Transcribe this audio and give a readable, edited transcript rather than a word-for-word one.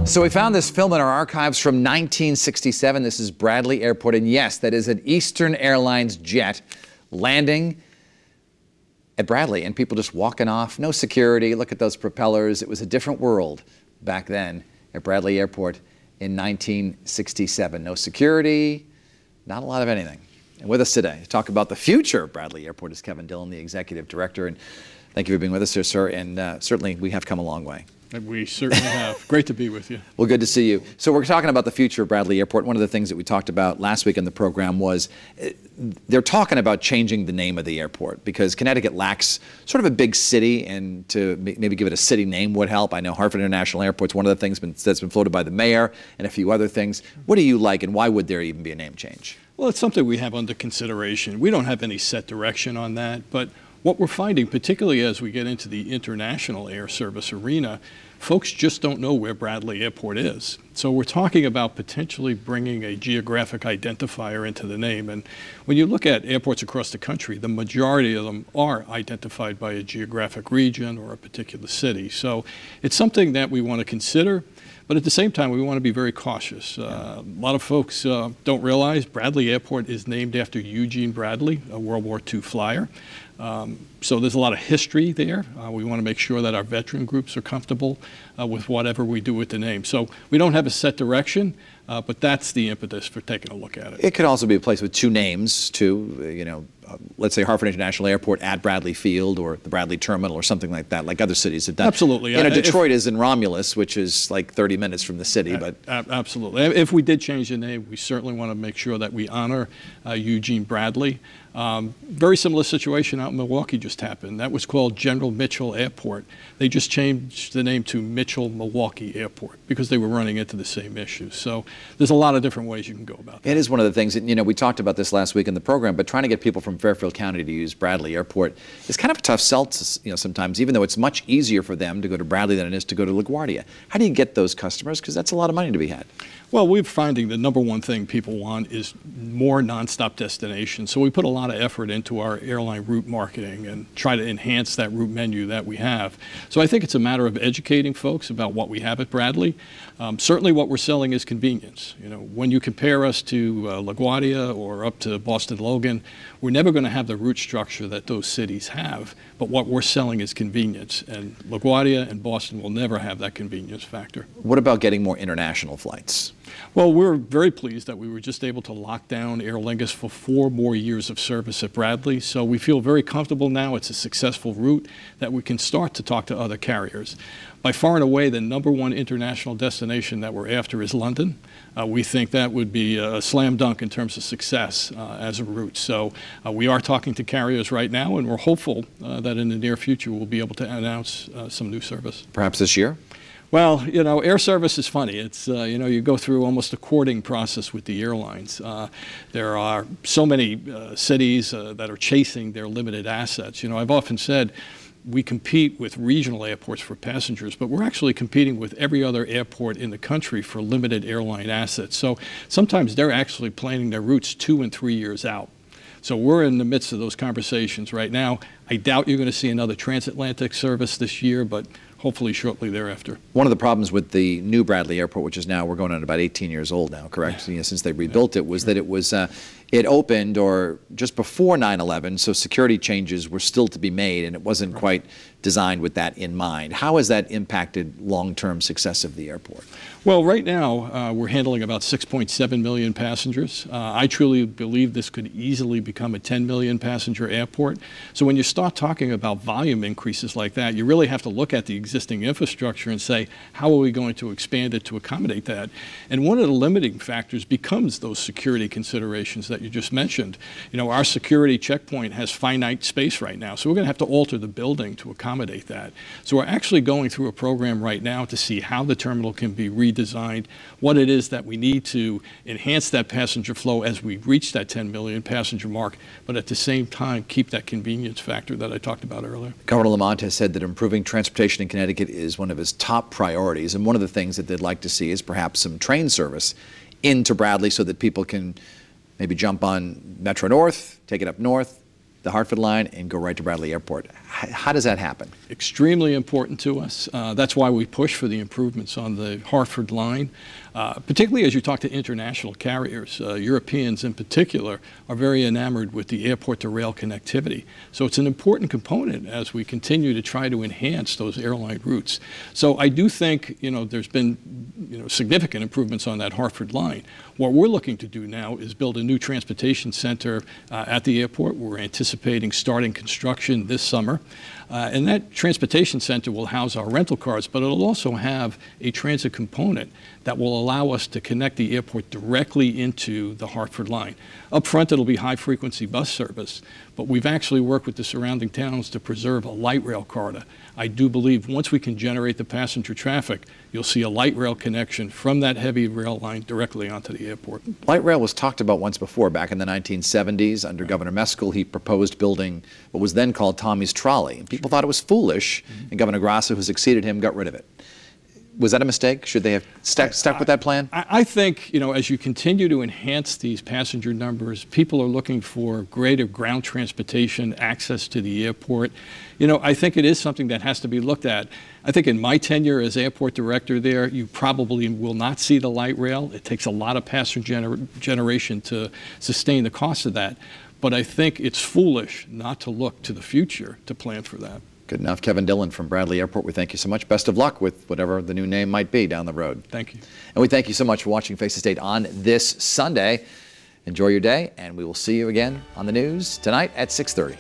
So we found this film in our archives from 1967. This is Bradley Airport, and yes, that is an Eastern Airlines jet landing at Bradley, and people just walking off, no security. Look at those propellers. It was a different world back then at Bradley Airport in 1967. No security, not a lot of anything. And with us today to talk about the future of Bradley Airport is Kevin Dillon, the executive director. And thank you for being with us here, sir. And certainly we have come a long way. We certainly have. Great to be with you. Well, good to see you. So we're talking about the future of Bradley Airport. One of the things that we talked about last week in the program was they're talking about changing the name of the airport because Connecticut lacks sort of a big city, and to maybe give it a city name would help. I know Hartford International Airport's one of the things that's been floated by the mayor and a few other things. What do you like, and why would there even be a name change? Well, it's something we have under consideration. We don't have any set direction on that, but what we're finding, particularly as we get into the international air service arena, folks just don't know where Bradley Airport is. So we're talking about potentially bringing a geographic identifier into the name. And when you look at airports across the country, the majority of them are identified by a geographic region or a particular city. So it's something that we want to consider. But at the same time, we want to be very cautious. A lot of folks don't realize Bradley Airport is named after Eugene Bradley, a World War II flyer. So there's a lot of history there. We want to make sure that our veteran groups are comfortable with whatever we do with the name. So we don't have a set direction, but that's the impetus for taking a look at it. It could also be a place with two names, too. You know, let's say Hartford International Airport at Bradley Field, or the Bradley Terminal, or something like that, like other cities have done. Absolutely. You know, Detroit is in Romulus, which is like 30 minutes from the city. But absolutely. If we did change the name, we certainly want to make sure that we honor Eugene Bradley. Very similar situation out in Milwaukee just happened. That was called General Mitchell Airport. They just changed the name to Mitchell Milwaukee Airport because they were running into the same issues. So there's a lot of different ways you can go about that. It is one of the things that, you know, we talked about this last week in the program, but trying to get people from Fairfield County to use Bradley Airport is kind of a tough sell, sometimes, even though it's much easier for them to go to Bradley than it is to go to LaGuardia. How do you get those customers? Because that's a lot of money to be had. Well, we're finding the number one thing people want is more nonstop destinations. So we put a lot of effort into our airline route marketing and try to enhance that route menu that we have. So I think it's a matter of educating folks about what we have at Bradley. Certainly what we're selling is convenience. You know, when you compare us to LaGuardia or up to Boston Logan, we're never going to have the route structure that those cities have, but what we're selling is convenience. And LaGuardia and Boston will never have that convenience factor. What about getting more international flights? Well, we're very pleased that we were just able to lock down Aer Lingus for 4 more years of service at Bradley. So we feel very comfortable now. It's a successful route that we can start to talk to other carriers. By far and away, the #1 international destination that we're after is London. We think that would be a slam dunk in terms of success as a route. So we are talking to carriers right now, and we're hopeful that in the near future we'll be able to announce some new service. Perhaps this year? Well, you know, air service is funny. It's, you know, you go through almost a courting process with the airlines. There are so many cities that are chasing their limited assets. You know, I've often said we compete with regional airports for passengers, but we're actually competing with every other airport in the country for limited airline assets. So sometimes they're actually planning their routes 2 and 3 years out. So we're in the midst of those conversations right now. I doubt you're going to see another transatlantic service this year, but hopefully shortly thereafter. One of the problems with the new Bradley Airport, which is now, we're going on about 18 years old now, correct? Yeah. You know, since they rebuilt it, was that it was, it opened or just before 9/11, so security changes were still to be made, and it wasn't quite designed with that in mind. How has that impacted long-term success of the airport? Well, right now, we're handling about 6.7 million passengers. I truly believe this could easily become a 10 million passenger airport. So when you start talking about volume increases like that, you really have to look at the existing infrastructure and say, how are we going to expand it to accommodate that? And one of the limiting factors becomes those security considerations that you just mentioned. You know, our security checkpoint has finite space right now, so we're going to have to alter the building to accommodate that. So we're actually going through a program right now to see how the terminal can be redesigned, what it is that we need to enhance that passenger flow as we reach that 10 million passenger mark, but at the same time keep that convenience factor that I talked about earlier. Governor Lamont has said that improving transportation in Connecticut is one of his top priorities, and one of the things that they'd like to see is perhaps some train service into Bradley so that people can maybe jump on Metro North, take it up north, the Hartford line and go right to Bradley Airport. How does that happen? Extremely important to us. That's why we push for the improvements on the Hartford line, particularly as you talk to international carriers. Europeans in particular are very enamored with the airport-to-rail connectivity. So it's an important component as we continue to try to enhance those airline routes. So I do think, there's been, significant improvements on that Hartford line. What we're looking to do now is build a new transportation center at the airport. We're anticipating starting construction this summer. And that transportation center will house our rental cars, but it'll also have a transit component that will allow us to connect the airport directly into the Hartford line. Up front, it'll be high-frequency bus service, but we've actually worked with the surrounding towns to preserve a light rail corridor. I do believe once we can generate the passenger traffic, you'll see a light rail connection from that heavy rail line directly onto the airport. Light rail was talked about once before. Back in the 1970s, under Governor Meskel, he proposed building what was then called Tommy's Trolley. And people thought it was foolish, and Governor Grasso, who succeeded him, got rid of it. Was that a mistake? Should they have stuck with that plan? I think, as you continue to enhance these passenger numbers, people are looking for greater ground transportation, access to the airport. I think it is something that has to be looked at. I think in my tenure as airport director there, you probably will not see the light rail. It takes a lot of passenger generation to sustain the cost of that. But I think it's foolish not to look to the future to plan for that. Good enough. Kevin Dillon from Bradley Airport, we thank you so much. Best of luck with whatever the new name might be down the road. Thank you. And we thank you so much for watching Face the State on this Sunday. Enjoy your day, and we will see you again on the news tonight at 6:30.